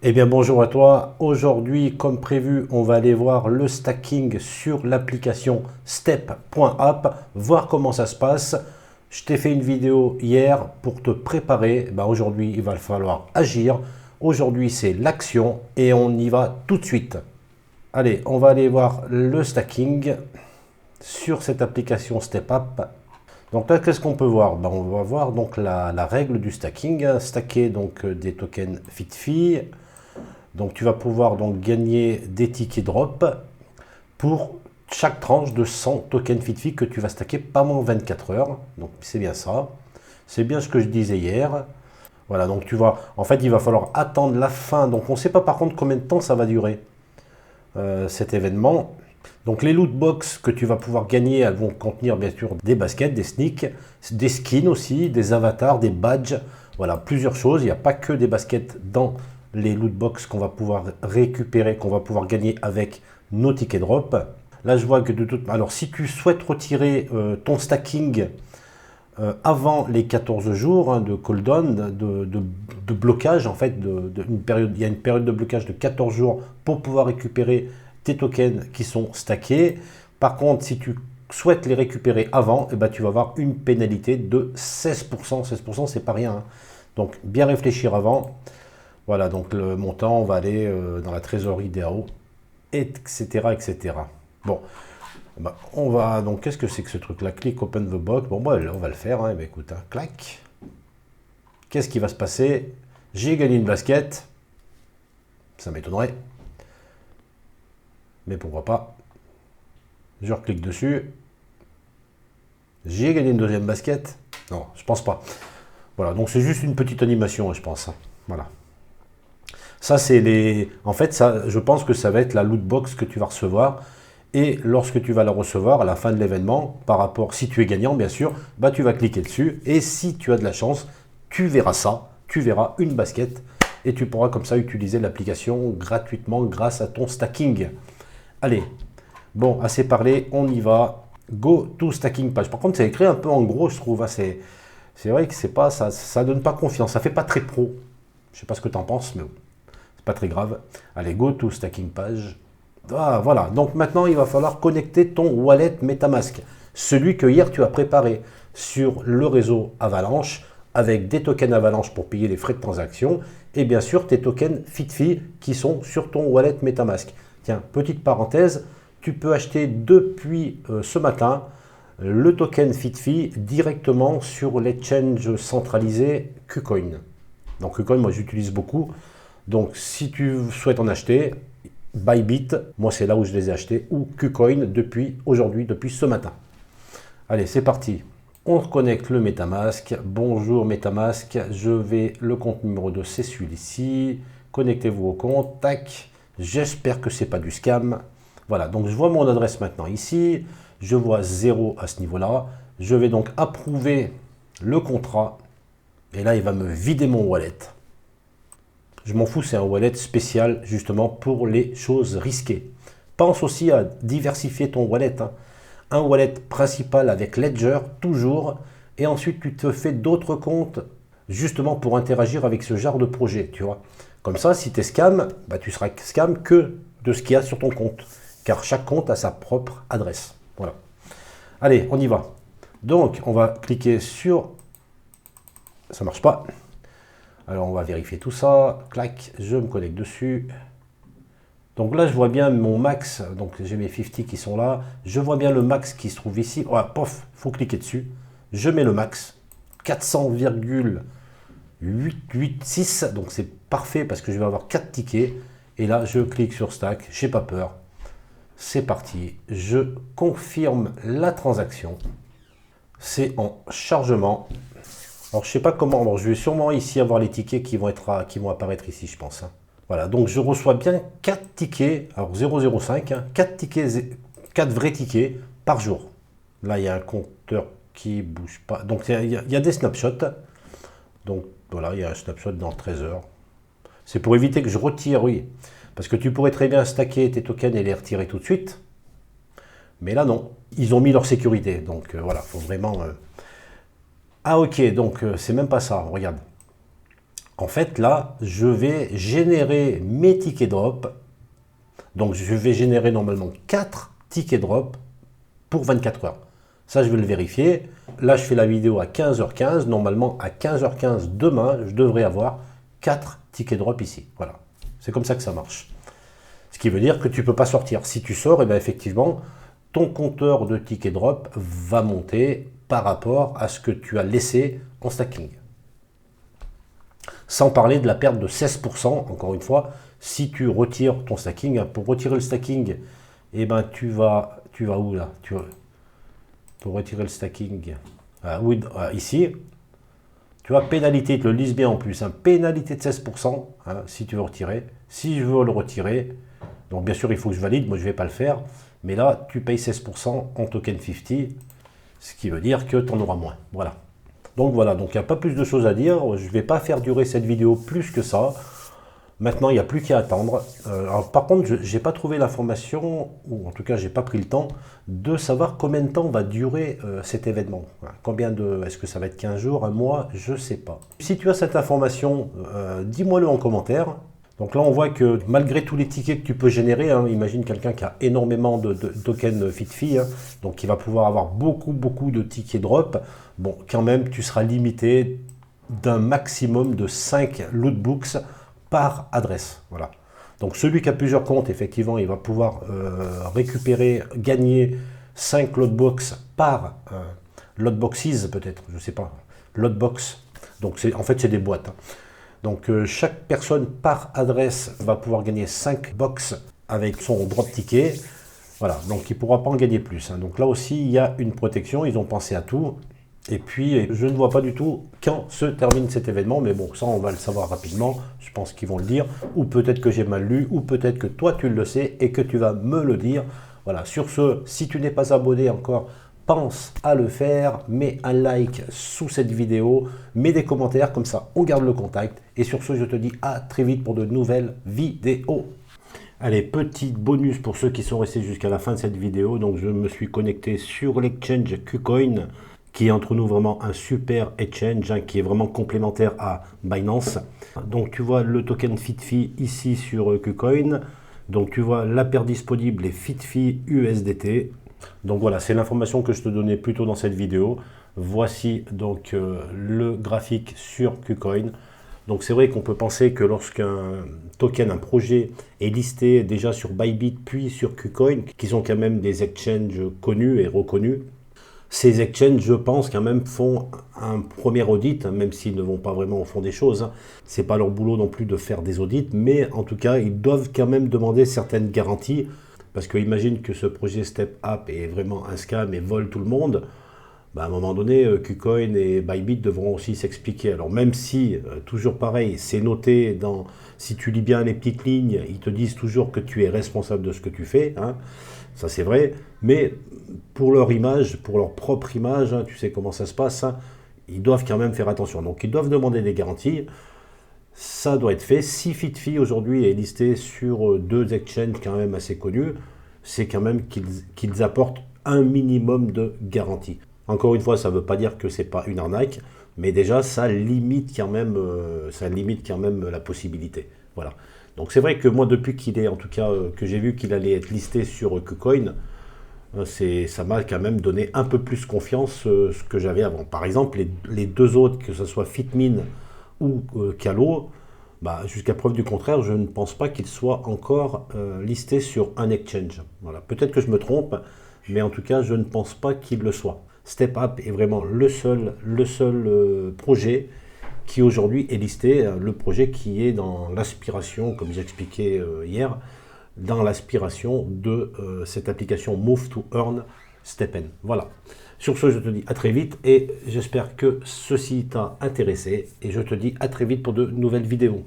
Eh bien bonjour à toi, aujourd'hui comme prévu on va aller voir le stacking sur l'application step.app, voir comment ça se passe. Je t'ai fait une vidéo hier pour te préparer, aujourd'hui il va falloir agir, aujourd'hui c'est l'action et on y va tout de suite. Allez, on va aller voir le stacking sur cette application StepApp. Donc là, qu'est-ce qu'on peut voir? On va voir donc la règle du stacking, hein. Stacker donc des tokens FitFi. Donc tu vas pouvoir donc gagner des tickets drop pour chaque tranche de 100 tokens FitFi que tu vas stacker pendant 24 heures. Donc c'est bien ça. C'est bien ce que je disais hier. Voilà, donc tu vois, en fait il va falloir attendre la fin. Donc on ne sait pas par contre combien de temps ça va durer cet événement. Donc les loot box que tu vas pouvoir gagner, elles vont contenir bien sûr des baskets, des sneaks, des skins aussi, des avatars, des badges. Voilà, plusieurs choses. Il n'y a pas que des baskets dans les loot box qu'on va pouvoir récupérer, qu'on va pouvoir gagner avec nos tickets drop. Là, je vois que de toute... Alors, si tu souhaites retirer ton stacking avant les 14 jours de cooldown, de blocage, en fait, il y a une période de blocage de 14 jours pour pouvoir récupérer tes tokens qui sont stackés. Par contre, si tu souhaites les récupérer avant, tu vas avoir une pénalité de 16%. 16%, c'est pas rien, hein. Donc, bien réfléchir avant. Voilà, donc le montant, on va aller dans la trésorerie DAO, etc., etc. Bon, on va, donc qu'est-ce que c'est que ce truc-là? Click Open the Box. Bon, on va le faire, hein. Écoute, hein, clac. Qu'est-ce qui va se passer? J'ai gagné une basket. Ça m'étonnerait. Mais pourquoi pas? Je reclique dessus. J'ai gagné une deuxième basket. Non, je pense pas. Voilà, donc c'est juste une petite animation, je pense. Voilà. Ça, c'est les... En fait, ça, je pense que ça va être la loot box que tu vas recevoir. Et lorsque tu vas la recevoir à la fin de l'événement, par rapport, si tu es gagnant, bien sûr, tu vas cliquer dessus. Et si tu as de la chance, tu verras ça. Tu verras une basket. Et tu pourras comme ça utiliser l'application gratuitement grâce à ton stacking. Allez, bon, assez parlé, on y va. Go to stacking page. Par contre, c'est écrit un peu en gros, je trouve. Hein, c'est vrai que c'est pas, ça donne pas confiance. Ça fait pas très pro. Je sais pas ce que tu en penses, mais bon. Pas très grave. Allez, go to stacking page. Ah, voilà. Donc maintenant, il va falloir connecter ton wallet MetaMask. Celui que hier tu as préparé sur le réseau Avalanche avec des tokens Avalanche pour payer les frais de transaction et bien sûr tes tokens FitFi qui sont sur ton wallet MetaMask. Tiens, petite parenthèse, tu peux acheter depuis ce matin le token FitFi directement sur l'exchange centralisé KuCoin. Donc KuCoin, moi j'utilise beaucoup. Donc, si tu souhaites en acheter, Bybit, moi c'est là où je les ai achetés, ou KuCoin depuis aujourd'hui, depuis ce matin. Allez, c'est parti. On reconnecte le MetaMask. Bonjour MetaMask, le compte numéro 2, c'est celui-ci. Connectez-vous au compte, tac. J'espère que c'est pas du scam. Voilà, donc je vois mon adresse maintenant ici. Je vois 0 à ce niveau-là. Je vais donc approuver le contrat. Et là, il va me vider mon wallet. Je m'en fous, c'est un wallet spécial justement pour les choses risquées. Pense aussi à diversifier ton wallet, hein. Un wallet principal avec Ledger, toujours, et ensuite tu te fais d'autres comptes justement pour interagir avec ce genre de projet, tu vois. Comme ça, si tu es scam, tu seras scam que de ce qu'il y a sur ton compte, car chaque compte a sa propre adresse. Voilà. Allez, on y va. Donc, on va cliquer sur... Ça marche pas. Alors on va vérifier tout ça, clac, je me connecte dessus. Donc là je vois bien mon max, donc j'ai mes 50 qui sont là. Je vois bien le max qui se trouve ici. Oh, pof, faut cliquer dessus. Je mets le max, 400,886, donc c'est parfait parce que je vais avoir 4 tickets. Et là je clique sur stack, j'ai pas peur. C'est parti, je confirme la transaction. C'est en chargement. Alors, je sais pas comment. Alors, je vais sûrement ici avoir les tickets qui vont apparaître ici, je pense, hein. Voilà, donc je reçois bien 4 tickets, alors 0,05, hein, 4 tickets, 4 vrais tickets par jour. Là, il y a un compteur qui bouge pas. Donc, il y a des snapshots. Donc, voilà, il y a un snapshot dans 13 heures. C'est pour éviter que je retire, oui. Parce que tu pourrais très bien stacker tes tokens et les retirer tout de suite. Mais là, non. Ils ont mis leur sécurité. Donc, voilà, il faut vraiment... Ah ok, donc c'est même pas ça, regarde. En fait, là, je vais générer mes tickets drop. Donc, je vais générer normalement 4 tickets drop pour 24 heures. Ça, je vais le vérifier. Là, je fais la vidéo à 15h15. Normalement, à 15h15 demain, je devrais avoir 4 tickets drop ici. Voilà. C'est comme ça que ça marche. Ce qui veut dire que tu ne peux pas sortir. Si tu sors, et bien effectivement, ton compteur de tickets drop va monter par rapport à ce que tu as laissé en stacking. Sans parler de la perte de 16%, encore une fois, si tu retires ton stacking. Pour retirer le stacking, eh ben tu vas où là? Pour retirer le stacking, oui, ici, tu vois, pénalité, ils te le lisent bien en plus, hein, pénalité de 16%, hein, si tu veux retirer. Si je veux le retirer, donc bien sûr il faut que je valide, moi je ne vais pas le faire, mais là tu payes 16% en token 50, ce qui veut dire que tu en auras moins. Voilà. Donc voilà, donc il n'y a pas plus de choses à dire, je ne vais pas faire durer cette vidéo plus que ça. Maintenant, il n'y a plus qu'à attendre. Alors, par contre, je n'ai pas trouvé l'information, ou en tout cas, je n'ai pas pris le temps de savoir combien de temps va durer cet événement. Est-ce que ça va être 15 jours, un mois? Je ne sais pas. Si tu as cette information, dis-moi-le en commentaire. Donc là, on voit que malgré tous les tickets que tu peux générer, hein, imagine quelqu'un qui a énormément de tokens FitFi, hein, donc qui va pouvoir avoir beaucoup de tickets drop. Bon, quand même, tu seras limité d'un maximum de 5 lootbooks par adresse. Voilà. Donc celui qui a plusieurs comptes, effectivement, il va pouvoir récupérer, gagner 5 lootbox par lootboxes peut-être, je ne sais pas, lootbox. Donc en fait c'est des boîtes. Hein. Donc chaque personne par adresse va pouvoir gagner 5 box avec son drop ticket. Voilà, donc il ne pourra pas en gagner plus. Hein. Donc là aussi il y a une protection, ils ont pensé à tout. Et puis, je ne vois pas du tout quand se termine cet événement, mais bon, ça, on va le savoir rapidement. Je pense qu'ils vont le dire, ou peut-être que j'ai mal lu, ou peut-être que toi, tu le sais et que tu vas me le dire. Voilà, sur ce, si tu n'es pas abonné encore, pense à le faire, mets un like sous cette vidéo, mets des commentaires, comme ça, on garde le contact. Et sur ce, je te dis à très vite pour de nouvelles vidéos. Allez, petit bonus pour ceux qui sont restés jusqu'à la fin de cette vidéo. Donc, je me suis connecté sur l'exchange KuCoin, qui est entre nous vraiment un super exchange, hein, qui est vraiment complémentaire à Binance. Donc tu vois le token FitFi ici sur KuCoin. Donc tu vois la paire disponible est FitFi USDT. Donc voilà, c'est l'information que je te donnais plus tôt dans cette vidéo. Voici donc le graphique sur KuCoin. Donc c'est vrai qu'on peut penser que lorsqu'un token, un projet est listé déjà sur Bybit puis sur KuCoin, qui sont quand même des exchanges connus et reconnus, ces exchanges, je pense, quand même font un premier audit, hein, même s'ils ne vont pas vraiment au fond des choses. Hein. Ce n'est pas leur boulot non plus de faire des audits, mais en tout cas, ils doivent quand même demander certaines garanties. Parce que imagine que ce projet Step Up est vraiment un scam et vole tout le monde. Bah, à un moment donné, KuCoin et Bybit devront aussi s'expliquer. Alors même si, toujours pareil, c'est noté dans... Si tu lis bien les petites lignes, ils te disent toujours que tu es responsable de ce que tu fais. Hein. Ça c'est vrai, mais pour leur image, pour leur propre image, hein, tu sais comment ça se passe, hein, ils doivent quand même faire attention. Donc ils doivent demander des garanties, ça doit être fait. Si FitFi aujourd'hui est listé sur 2 exchanges quand même assez connus, c'est quand même qu'ils apportent un minimum de garantie. Encore une fois, ça ne veut pas dire que ce n'est pas une arnaque, mais déjà ça limite quand même la possibilité. Voilà. Donc c'est vrai que moi, depuis qu'il est, en tout cas, que j'ai vu qu'il allait être listé sur KuCoin, ça m'a quand même donné un peu plus confiance ce que j'avais avant. Par exemple, les 2 autres, que ce soit Fitmin ou Calo, bah, jusqu'à preuve du contraire, je ne pense pas qu'ils soient encore listés sur un exchange. Voilà. Peut-être que je me trompe, mais en tout cas, je ne pense pas qu'ils le soient. Step Up est vraiment le seul projet qui aujourd'hui est listé, le projet qui est dans l'aspiration, comme j'expliquais hier, dans l'aspiration de cette application Move to Earn STEPN. Voilà. Sur ce, je te dis à très vite et j'espère que ceci t'a intéressé et je te dis à très vite pour de nouvelles vidéos.